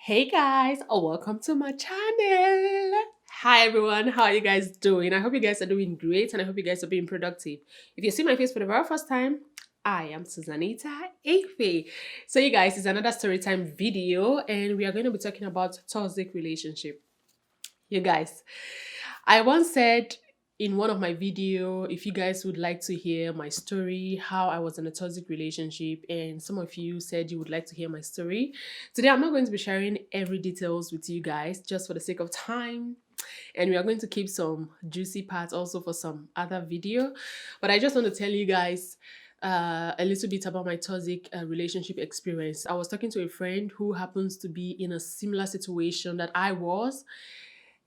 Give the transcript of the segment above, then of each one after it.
Hey guys, welcome to my channel. Hi everyone, how are you guys doing? I hope you guys are doing great and I hope you guys are being productive. If you see my face for the very first time, I am Susanita Afe. So you guys, it's another storytime video and we are going to be talking about toxic relationship. You guys, I once said in one of my video, if you guys would like to hear my story, how I was in a toxic relationship, and some of you said you would like to hear my story. Today, I'm not going to be sharing every details with you guys just for the sake of time. And we are going to keep some juicy parts also for some other video. But I just want to tell you guys a little bit about my toxic relationship experience. I was talking to a friend who happens to be in a similar situation that I was,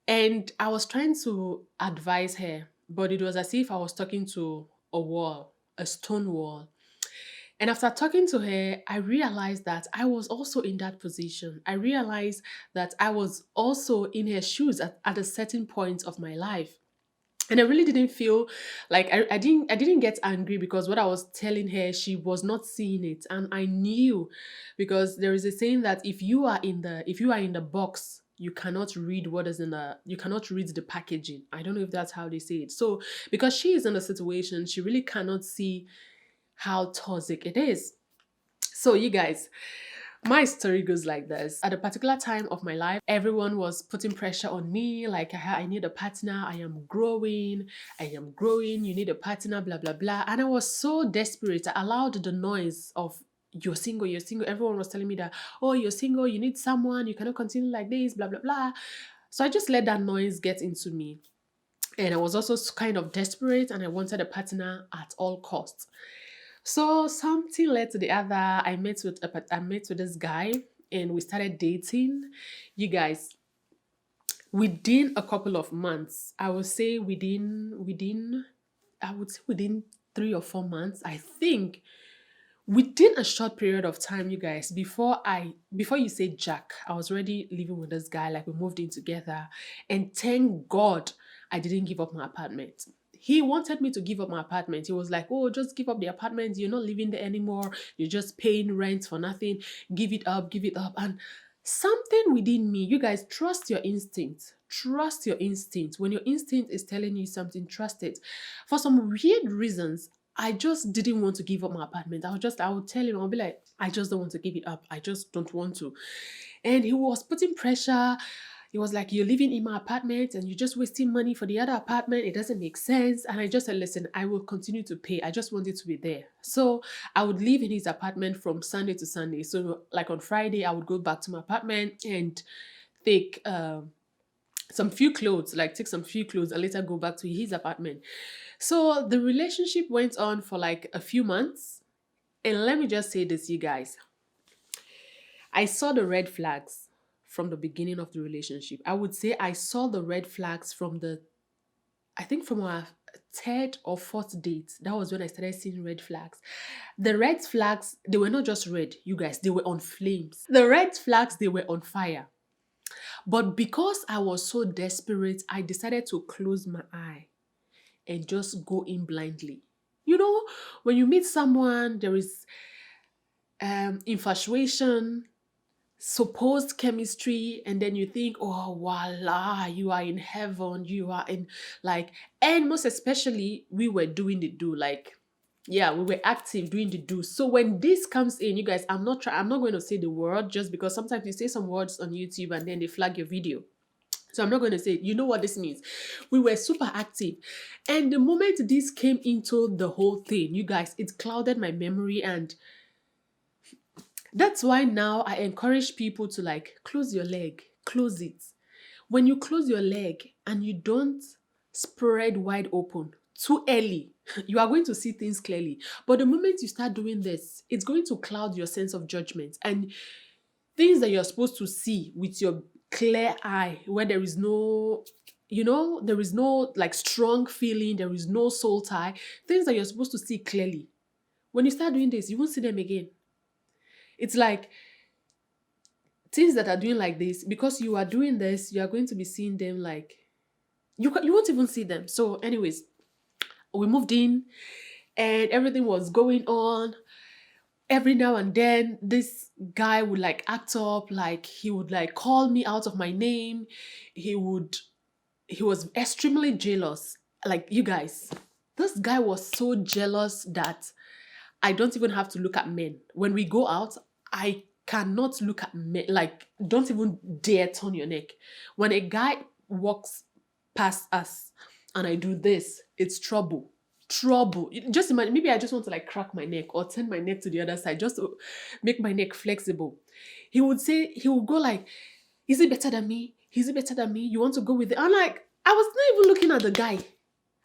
and I was trying to advise her, but it was as if I was talking to a wall, a stone wall. And after talking to her, I realized that I was also in that position. I realized that I was also in her shoes at a certain point of my life. And I really didn't feel like I didn't get angry because what I was telling her, she was not seeing it. And I knew, because there is a saying that if you are in the box, you cannot read what is in the you cannot read the packaging. I don't know if that's how they say it. So because she is in a situation, she really cannot see how toxic it is. So you guys, my story goes like this. At a particular time of my life, everyone was putting pressure on me, like I need a partner, I am growing, you need a partner, blah, blah, blah. And I was so desperate. I allowed the noise of you're single, you're single. Everyone was telling me that, oh, you're single, you need someone, you cannot continue like this, blah, blah, blah. So I just let that noise get into me. And I was also kind of desperate and I wanted a partner at all costs. So something led to the other. I met with this guy and we started dating. You guys, within a couple of months, I would say within 3 or 4 months, I think within a short period of time, you guys, before you say Jack, I was already living with this guy, like we moved in together. And thank God I didn't give up my apartment. He wanted me to give up my apartment. He was like, oh, just give up the apartment. You're not living there anymore. You're just paying rent for nothing. Give it up, give it up. And something within me, you guys, trust your instinct. Trust your instinct. When your instinct is telling you something, trust it. For some weird reasons, I just didn't want to give up my apartment. I would tell him, I'll be like, I just don't want to give it up. I just don't want to. And he was putting pressure. He was like, you're living in my apartment and you're just wasting money for the other apartment. It doesn't make sense. And I just said, listen, I will continue to pay. I just want it to be there. So I would live in his apartment from Sunday to Sunday. So like on Friday, I would go back to my apartment and take take some few clothes and later go back to his apartment. So the relationship went on for like a few months. And let me just say this, you guys. I saw the red flags from the beginning of the relationship. I would say I saw the red flags from our third or fourth date. That was when I started seeing red flags. The red flags, they were not just red, you guys, they were on flames. The red flags, they were on fire. But because I was so desperate, I decided to close my eye and just go in blindly. You know, when you meet someone, there is infatuation, supposed chemistry, and then you think, oh, voila, you are in heaven, you are in like, and most especially, we were doing the do, like, yeah, we were active doing the do. So when this comes in, you guys, I'm not going to say the word just because sometimes you say some words on YouTube and then they flag your video. So I'm not going to say it. You know what this means. We were super active. And the moment this came into the whole thing, you guys, it clouded my memory. And that's why now I encourage people to like close your leg, close it. When you close your leg and you don't spread wide open too early, you are going to see things clearly. But the moment you start doing this, it's going to cloud your sense of judgment. And things that you're supposed to see with your clear eye, where there is no, there is no like strong feeling, there is no soul tie, things that you're supposed to see clearly. When you start doing this, you won't see them again. It's like things that are doing like this, because you are doing this, you are going to be seeing them like you won't even see them. So, anyways, we moved in and everything was going on. Every now and then this guy would like act up, like he would like call me out of my name. He would he was extremely jealous. Like, you guys, this guy was so jealous that I don't even have to look at men. When we go out, I cannot look at men. Like, don't even dare turn your neck. When a guy walks past us and I do this, it's trouble. Trouble. Just imagine, maybe I just want to like crack my neck or turn my neck to the other side just to make my neck flexible. He would go like, is it better than me? Is it better than me? You want to go with it? I'm like, I was not even looking at the guy.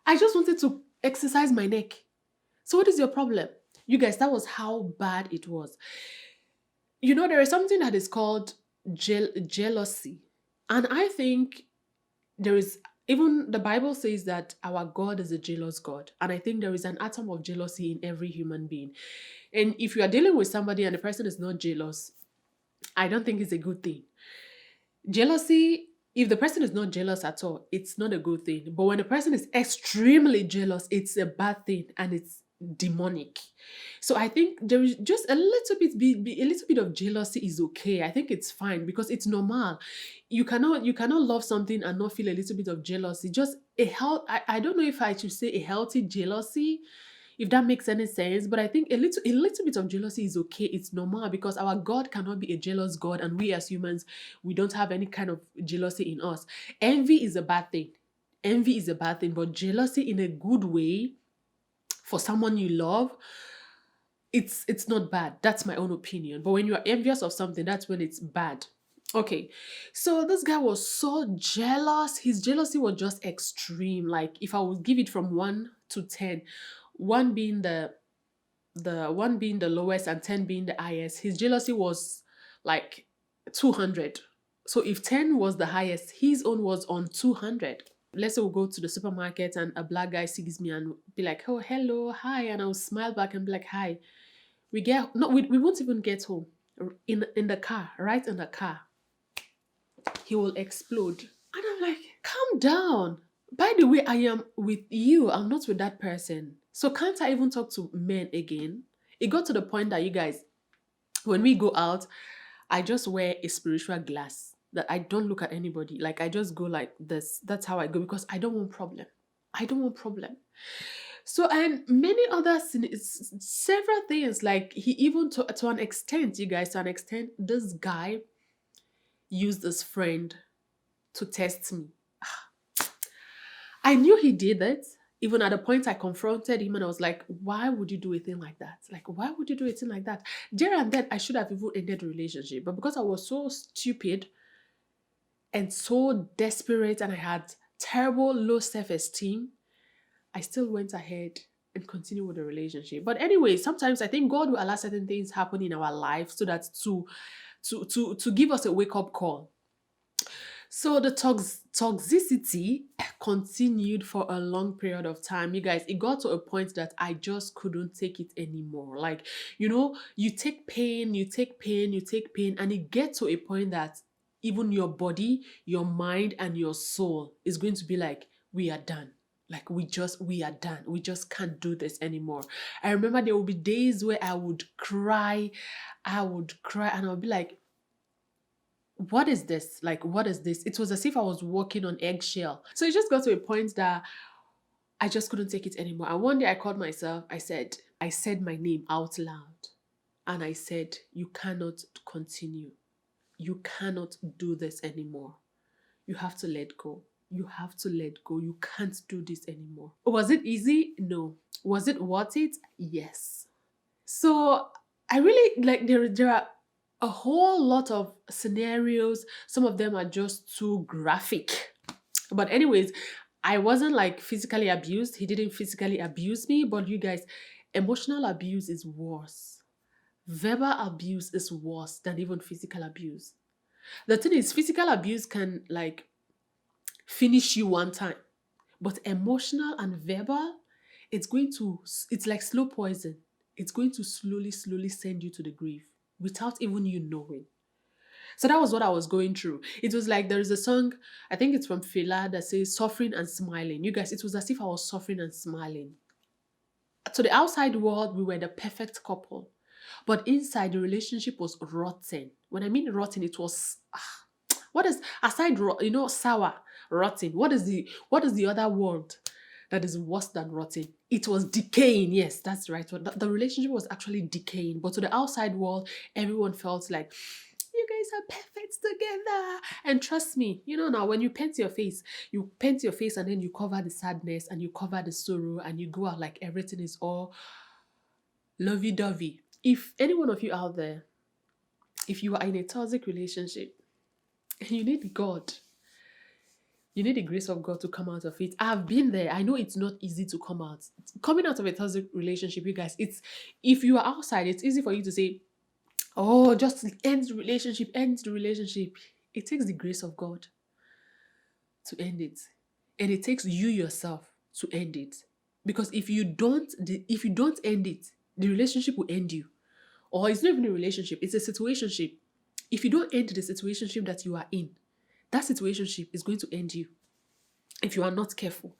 I just wanted to exercise my neck. So what is your problem? You guys, that was how bad it was. You know, there is something that is called jealousy. And I think there is, even the Bible says that our God is a jealous God. And I think there is an atom of jealousy in every human being. And if you are dealing with somebody and the person is not jealous, I don't think it's a good thing. Jealousy, if the person is not jealous at all, it's not a good thing. But when a person is extremely jealous, it's a bad thing and it's demonic. So I think there is just a little bit a little bit of jealousy is okay. I think it's fine because it's normal. You cannot love something and not feel a little bit of jealousy. Just a health I don't know if I should say a healthy jealousy, if that makes any sense. But I think a little bit of jealousy is okay. It's normal because our God cannot be a jealous God, and we as humans, we don't have any kind of jealousy in us. Envy is a bad thing. Envy is a bad thing, but jealousy in a good way for someone you love, it's not bad. That's my own opinion. But when you are envious of something, that's when it's bad. Okay, so this guy was so jealous. His jealousy was just extreme. Like, if I would give it from 1 to 10, one being the lowest and 10 being the highest, his jealousy was like 200. So if 10 was the highest, his own was on 200. Let's say we go to the supermarket and a black guy sees me and be like, oh, hello, hi, and I'll smile back and be like, hi. We won't even get home. In the car, right in the car, he will explode. And I'm like, calm down. By the way, I am with you. I'm not with that person. So can't I even talk to men again? It got to the point that, you guys, when we go out, I just wear a spiritual glass that I don't look at anybody. Like, I just go like this. That's how I go because I don't want problem. I don't want problem. So, and many other several things, like he even to an extent, you guys, to an extent, this guy used his friend to test me. I knew he did it. Even at the point I confronted him and I was like, why would you do a thing like that? Like, why would you do a thing like that? There and then I should have even ended the relationship. But because I was so stupid and so desperate and I had terrible low self-esteem, I still went ahead and continued with the relationship. But anyway, sometimes I think God will allow certain things happen in our life so that to give us a wake-up call. So the toxicity continued for a long period of time. You guys, it got to a point that I just couldn't take it anymore. Like, you take pain, you take pain, you take pain, and it gets to a point that even your body, your mind, and your soul is going to be like, we are done. Like, we are done. We just can't do this anymore. I remember there would be days where I would cry, and I would be like, what is this? Like, what is this? It was as if I was walking on eggshell. So it just got to a point that I just couldn't take it anymore. And one day I called myself, I said my name out loud. And I said, you cannot continue. You cannot do this anymore. You have to let go. You have to let go. You can't do this anymore. Was it easy? No. Was it worth it? Yes. So I really, like, there are a whole lot of scenarios. Some of them are just too graphic. But anyways, I wasn't like physically abused. He didn't physically abuse me. But you guys, emotional abuse is worse. Verbal abuse is worse than even physical abuse. The thing is, physical abuse can like finish you one time. But emotional and verbal, it's like slow poison. It's going to slowly, slowly send you to the grave without even you knowing. So that was what I was going through. It was like there is a song, I think it's from Fela, that says suffering and smiling. You guys, it was as if I was suffering and smiling. To the outside world, we were the perfect couple. But inside, the relationship was rotten. When I mean rotten, it was what is aside sour, rotten. What is the other word that is worse than rotten? It was decaying. Yes, that's right. The relationship was actually decaying. But to the outside world, everyone felt like you guys are perfect together. And trust me, now when you paint your face and then you cover the sadness and you cover the sorrow and you go out like everything is all lovey-dovey. If any one of you out there, if you are in a toxic relationship and you need God, you need the grace of God to come out of it. I've been there. I know it's not easy to come out. Coming out of a toxic relationship, you guys, if you are outside, it's easy for you to say, oh, just end the relationship, end the relationship. It takes the grace of God to end it. And it takes you yourself to end it. Because if you don't end it, the relationship will end you. Or it's not even a relationship, it's a situationship. If you don't end the situationship that you are in, that situationship is going to end you if you are not careful.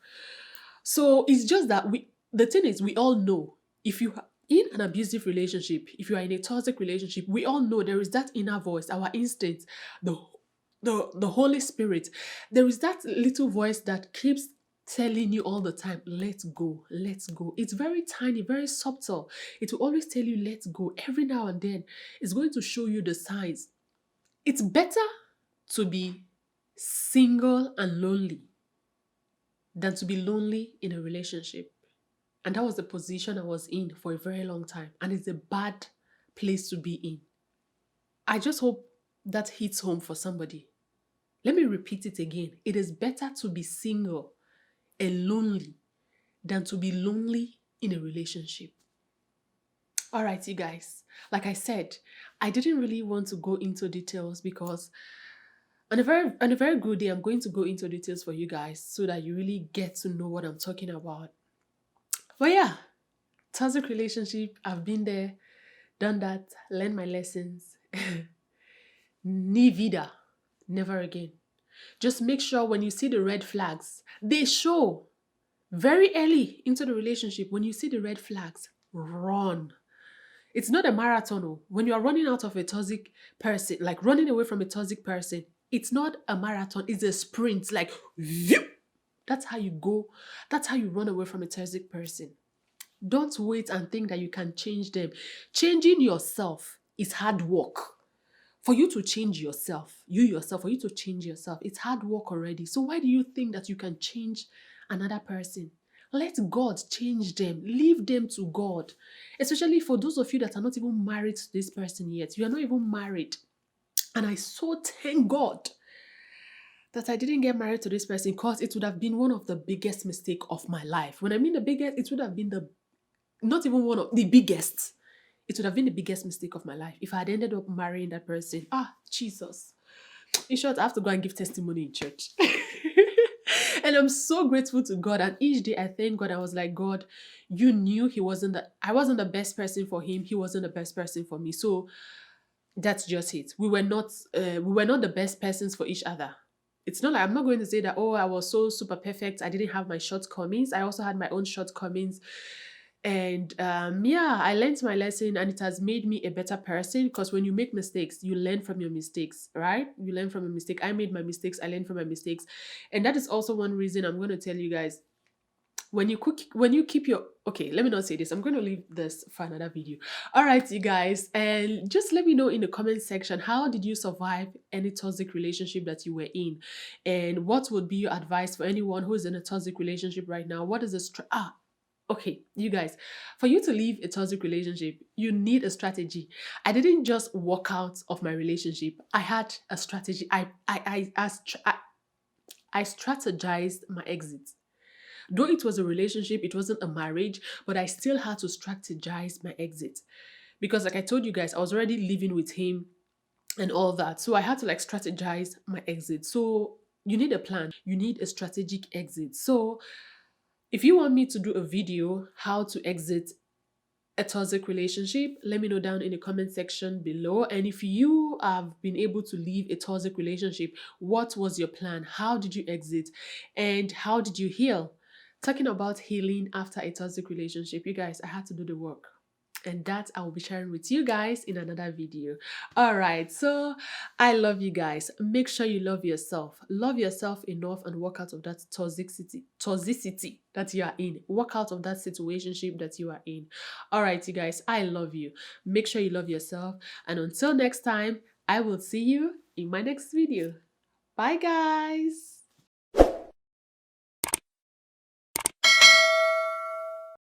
So it's just that the thing is, we all know if you are in an abusive relationship, if you are in a toxic relationship, we all know there is that inner voice, our instinct, the Holy Spirit. There is that little voice that keeps telling you all the time, let go, let go. It's very tiny, very subtle. It will always tell you, let go. Every now and then, it's going to show you the signs. It's better to be single and lonely than to be lonely in a relationship. And that was the position I was in for a very long time. And it's a bad place to be in. I just hope that hits home for somebody. Let me repeat it again. It is better to be single and lonely than to be lonely in a relationship. All right, you guys. Like I said, I didn't really want to go into details because on a very good day, I'm going to go into details for you guys so that you really get to know what I'm talking about. But yeah, toxic relationship, I've been there, done that, learned my lessons. Ni vida, never again. Just make sure when you see the red flags, they show very early into the relationship. When you see the red flags, run. It's not a marathon. When you are running out of a toxic person, like running away from a toxic person, it's not a marathon, it's a sprint. Like, that's how you go. That's how you run away from a toxic person. Don't wait and think that you can change them. Changing yourself is hard work. For you to change yourself, for you to change yourself, it's hard work already. So why do you think that you can change another person? Let God change them. Leave them to God. Especially for those of you that are not even married to this person yet. You are not even married. And I so thank God that I didn't get married to this person because it would have been one of the biggest mistakes of my life. When I mean the biggest, it would have been not even one of the biggest. It would have been the biggest mistake of my life if I had ended up marrying that person. Jesus. In short, I have to go and give testimony in church. And I'm so grateful to God. And each day I thank God. I was like, God, you knew I wasn't the best person for him. He wasn't the best person for me. So that's just it. We were not the best persons for each other. It's not like I'm not going to say that, I was so super perfect. I didn't have my shortcomings. I also had my own shortcomings. And I learned my lesson and it has made me a better person because when you make mistakes, you learn from your mistakes, right? You learn from a mistake. I made my mistakes. I learned from my mistakes. And that is also one reason I'm going to tell you guys, when you keep your, okay, let me not say this. I'm going to leave this for another video. All right, you guys. And just let me know in the comment section, how did you survive any toxic relationship that you were in? And what would be your advice for anyone who is in a toxic relationship right now? What is the okay, you guys, for you to leave a toxic relationship, you need a strategy. I didn't just walk out of my relationship. I had a strategy. I strategized my exit. Though it was a relationship, it wasn't a marriage, but I still had to strategize my exit. Because like I told you guys, I was already living with him and all that. So I had to strategize my exit. So you need a plan. You need a strategic exit. So if you want me to do a video how to exit a toxic relationship, let me know down in the comment section below. And if you have been able to leave a toxic relationship, what was your plan? How did you exit? And how did you heal? Talking about healing after a toxic relationship, you guys, I had to do the work. And that I will be sharing with you guys in another video. All right, so I love you guys. Make sure you love yourself. Love yourself enough and work out of that toxicity that you are in. Work out of that situationship that you are in. All right, you guys, I love you. Make sure you love yourself. And until next time, I will see you in my next video. Bye, guys.